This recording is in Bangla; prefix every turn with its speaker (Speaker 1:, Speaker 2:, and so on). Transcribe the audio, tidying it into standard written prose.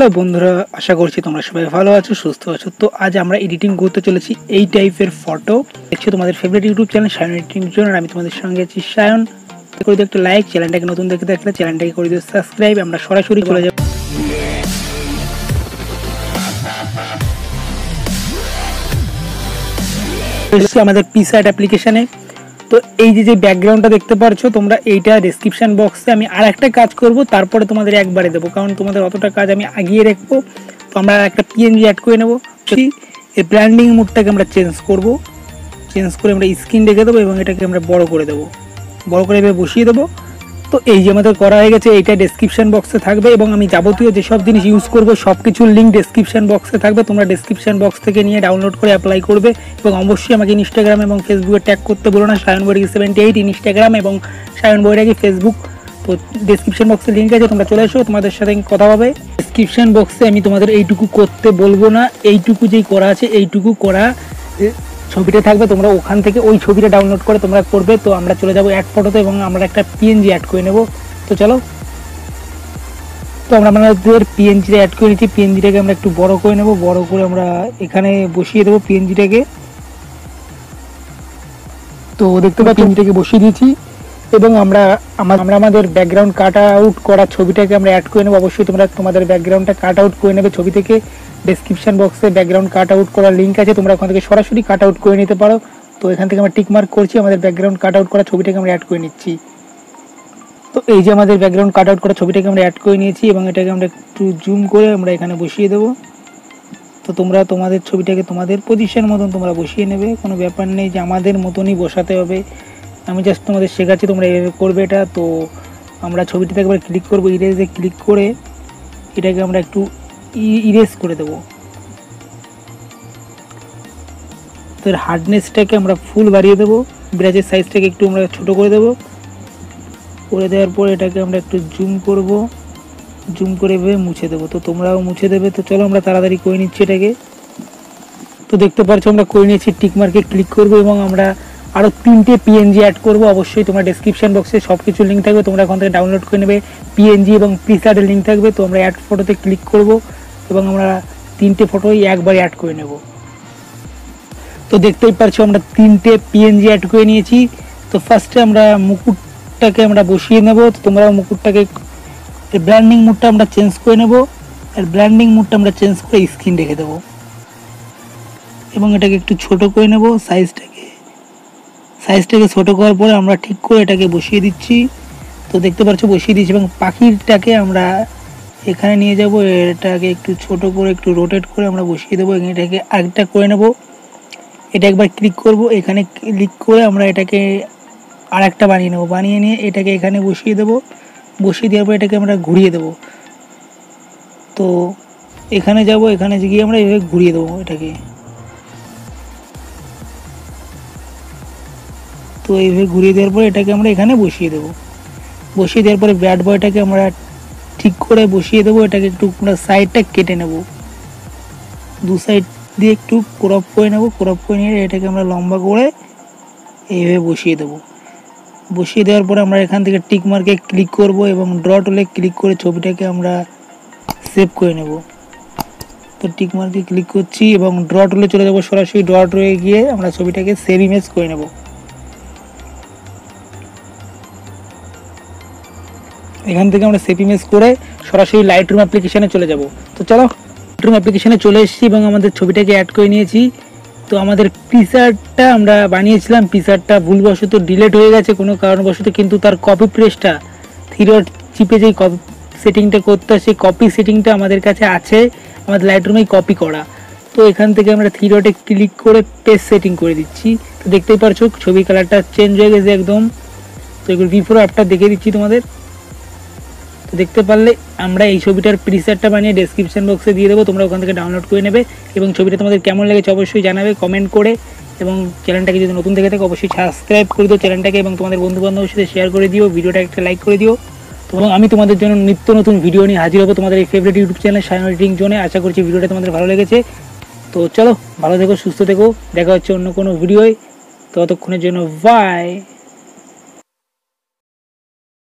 Speaker 1: হ্যালো বন্ধুরা, আশা করছি তোমরা সবাই ভালো আছো, সুস্থ আছো। তো আজ আমরা এডিটিং করতে চলেছি এই টাইপের ফটো। দেখছো তোমাদের favourite YouTube channel Sayan editing zone, আর আমি তোমাদের সঙ্গে আছি সায়ন। করে দিও একটা লাইক, চ্যানেলটাকে নতুন দেখে থাকলে চ্যানেলটাকে করে দিও সাবস্ক্রাইব। আমরা সরাসরি চলে যাব আমাদের পিক্সআর্ট অ্যাপ্লিকেশনে। তো এই যে ব্যাকগ্রাউন্ডটা দেখতে পারছো তোমরা, এইটা ডেসক্রিপশন বক্সে আমি আর একটা কাজ করব, তারপরে তোমাদের একবারে দেবো, কারণ তোমাদের অতটা কাজ আমি আগিয়ে রাখবো। তো আমরা একটা পিএনজি অ্যাড করে নেবো। এই ব্র্যান্ডিং মোডটাকে আমরা চেঞ্জ করে আমরা স্ক্রিন রেখে দেবো এবং এটাকে আমরা বড় করে দেবো, বড় করে এভাবে বসিয়ে দেবো। তো এই যে আমাদের করা হয়ে গেছে, এইটা ডেসক্রিপশন বক্সে থাকবে এবং আমি যাবতীয় যেসব জিনিস ইউজ করব সব কিছুর লিঙ্ক ডেসক্রিপশন বক্সে থাকবে। তোমরা ডেসক্রিপশন বক্স থেকে নিয়ে ডাউনলোড করে অ্যাপ্লাই করবে এবং অবশ্যই আমাকে ইনস্টাগ্রাম এবং ফেসবুকে ট্যাগ করতে বলো না, সায়ন বৈরাগী 78 ইনস্টাগ্রাম এবং সায়ন বৈরাগী ফেসবুক। তো ডেসক্রিপশন বক্সে লিঙ্ক আছে, তোমরা চলে এসো, তোমাদের সাথে কথা হবে। ডেসক্রিপশন বক্সে আমি তোমাদের এইটুকু করতে বলবো না, এইটুকু যেই করা আছে এইটুকু করা ছবিটা থাকবে, তোমরা ওখান থেকে ওই ছবিটা ডাউনলোড করে তোমরা করবে। তো আমরা চলে যাবো অ্যাড ফটোতে এবং আমরা একটা পিএনজি অ্যাড করে নেব। তো চলো, তো আমরা আমাদের পিএনজিটা অ্যাড করে নিচ্ছি। পিএনজিটাকে আমরা একটু বড় করে নেব, বড় করে আমরা এখানে বসিয়ে দেবো পিএনজিটাকে। তো দেখতে পাচ্ছি পিএনজিটাকে বসিয়ে দিয়েছি এবং আমরা আমাদের ব্যাকগ্রাউন্ড কাট আউট করা ছবিটাকে আমরা অ্যাড করে নেবো। অবশ্যই তোমরা তোমাদের ব্যাকগ্রাউন্ডটা কাট আউট করে নেবে ছবি থেকে। ডেসক্রিপশন বক্সে ব্যাকগ্রাউন্ড কাট আউট করার লিঙ্ক আছে, তোমরা ওখান থেকে সরাসরি কাট আউট করে নিতে পারো। তো এখান থেকে আমরা টিক মার্ক করছি, আমাদের ব্যাকগ্রাউন্ড কাট আউট করা ছবিটাকে আমরা অ্যাড করে নিচ্ছি। তো এই যে আমাদের ব্যাকগ্রাউন্ড কাট আউট করা ছবিটাকে আমরা অ্যাড করে নিয়েছি এবং এটাকে আমরা একটু জুম করে আমরা এখানে বসিয়ে দেবো। তো তোমরা তোমাদের ছবিটাকে তোমাদের পজিশন মতন তোমরা বসিয়ে নেবে, কোনো ব্যাপার নেই যে আমাদের মতনই বসাতে হবে। আমি জাস্ট তোমাদের শেখাচ্ছি, তোমরা এভাবে করবে এটা। তো আমরা ছবিটিতে একবার ক্লিক করবো, ইরেজে ক্লিক করে এটাকে আমরা একটু ইরেজ করে দেবো। তো এর হার্ডনেসটাকে আমরা ফুল বাড়িয়ে দেবো, ব্রাশের সাইজটাকে একটু আমরা ছোটো করে দেবো। করে দেওয়ার পর এটাকে আমরা একটু জুম করব, জুম করে এভাবে মুছে দেবো। তো তোমরাও মুছে দেবে। তো চলো আমরা তাড়াতাড়ি করে নিচ্ছি এটাকে। তো দেখতে পাচ্ছ আমরা করে নিয়েছি, টিক মার্কে ক্লিক করবো এবং আমরা আরও 3টে পিএনজি অ্যাড করবো। অবশ্যই তোমার ডেসক্রিপশন বক্সে সব কিছু লিঙ্ক থাকবে, তোমরা ওখান থেকে ডাউনলোড করে নেবে। পিএনজি এবং পিক্সআর্টের লিঙ্ক থাকবে। তো আমরা অ্যাড ফটোতে ক্লিক করব এবং আমরা 3টে ফটোই একবারে অ্যাড করে নেব। তো দেখতেই পাচ্ছ আমরা 3টে পিএনজি অ্যাড করে নিয়েছি। তো ফার্স্টে আমরা মুকুটটাকে আমরা বসিয়ে নেব। তো তোমরা মুকুটটাকে ব্র্যান্ডিং মোডটা আমরা চেঞ্জ করে নেব, আর ব্র্যান্ডিং মোডটা আমরা চেঞ্জ করে স্ক্রিন রেখে দেবো এবং এটাকে একটু ছোট করে নেব। সাইজটাকে ছোট করার পরে আমরা ঠিক করে এটাকে বসিয়ে দিচ্ছি। তো দেখতে পাচ্ছ বসিয়ে দিচ্ছি এবং পাখিটাকে আমরা এখানে নিয়ে যাব, এটাকে একটু ছোট করে একটু রোটেট করে আমরা বসিয়ে দেবো। এটাকে আরেকটা করে নেব, এটা একবার ক্লিক করব, এখানে ক্লিক করে আমরা এটাকে আরেকটা বানিয়ে নেব, বানিয়ে নিয়ে এটাকে এখানে বসিয়ে দেবো। বসিয়ে দেওয়ার পর এটাকে আমরা ঘুরিয়ে দেবো। তো এখানে যাব, এখানে গিয়ে আমরা এভাবে ঘুরিয়ে দেবো এটাকে। তো এইভাবে ঘুরিয়ে দেওয়ার পর এটাকে আমরা এখানে বসিয়ে দেবো। বসিয়ে দেওয়ার পরে ব্যাড বয়টাকে আমরা ঠিক করে বসিয়ে দেবো। এটাকে একটু আমরা সাইডটা কেটে নেব, দু সাইড দিয়ে একটু ক্রপ করে নেব। ক্রপ করে নিয়ে এটাকে আমরা লম্বা করে এইভাবে বসিয়ে দেবো। বসিয়ে দেওয়ার পরে আমরা এখান থেকে টিক মার্কে ক্লিক করব এবং ড্র টুলে ক্লিক করে ছবিটাকে আমরা সেভ করে নেব। তো টিক মার্কে ক্লিক করছি এবং ড্র টুলে চলে যাব, সরাসরি ড্র টুলে গিয়ে আমরা ছবিটাকে সেভ ইমেজ করে নেব। এখান থেকে আমরা সেভ ইমেজ করে সরাসরি লাইটরুম অ্যাপ্লিকেশানে চলে যাব। তো চলো, লাইটরুম অ্যাপ্লিকেশানে চলে এসেছি এবং আমাদের ছবিটাকে অ্যাড করে নিয়েছি। তো আমাদের পিক্সআর্টটা আমরা বানিয়েছিলাম, পিক্সআর্টটা ভুলবশত ডিলিট হয়ে গেছে কোনো কারণবশত, কিন্তু তার কপি পেস্টটা থ্রি ডট চিপে যেই কপি সেটিংটা করতে হয় সেই কপি সেটিংটা আমাদের কাছে আছে, আমাদের লাইটরুমেই কপি করা। তো এখান থেকে আমরা থ্রি ডটে ক্লিক করে পেস্ট সেটিং করে দিচ্ছি। তো দেখতেই পারছো ছবির কালারটা চেঞ্জ হয়ে গেছে একদম। তো এগুলো বিফোর আফটার দেখে দিচ্ছি তোমাদের। তো দেখতে পারলে আমরা এই ছবিটার প্রিসেটটা বানিয়ে ডেসক্রিপশন বক্সে দিয়ে দেবো, তোমরা ওখান থেকে ডাউনলোড করে নেবে এবং ছবিটা তোমাদের কেমন লেগেছে অবশ্যই জানাবে কমেন্ট করে। এবং চ্যানেলটাকে যদি নতুন দেখে থাকো অবশ্যই সাবস্ক্রাইব করে দিও চ্যানেলটাকে এবং তোমাদের বন্ধুবান্ধবের সাথে শেয়ার করে দিও, ভিডিওটা একটা লাইক করে দিও। এবং আমি তোমাদের জন্য নিত্য নতুন ভিডিও নিয়ে হাজির হবো তোমাদের এই favourite YouTube channel Sayan editing জোনে। আশা করছি ভিডিওটা তোমাদের ভালো লেগেছে। তো চলো, ভালো থেকো, সুস্থ থেকো, দেখা হচ্ছে অন্য কোনো ভিডিওয়। ততক্ষণের জন্য বাই।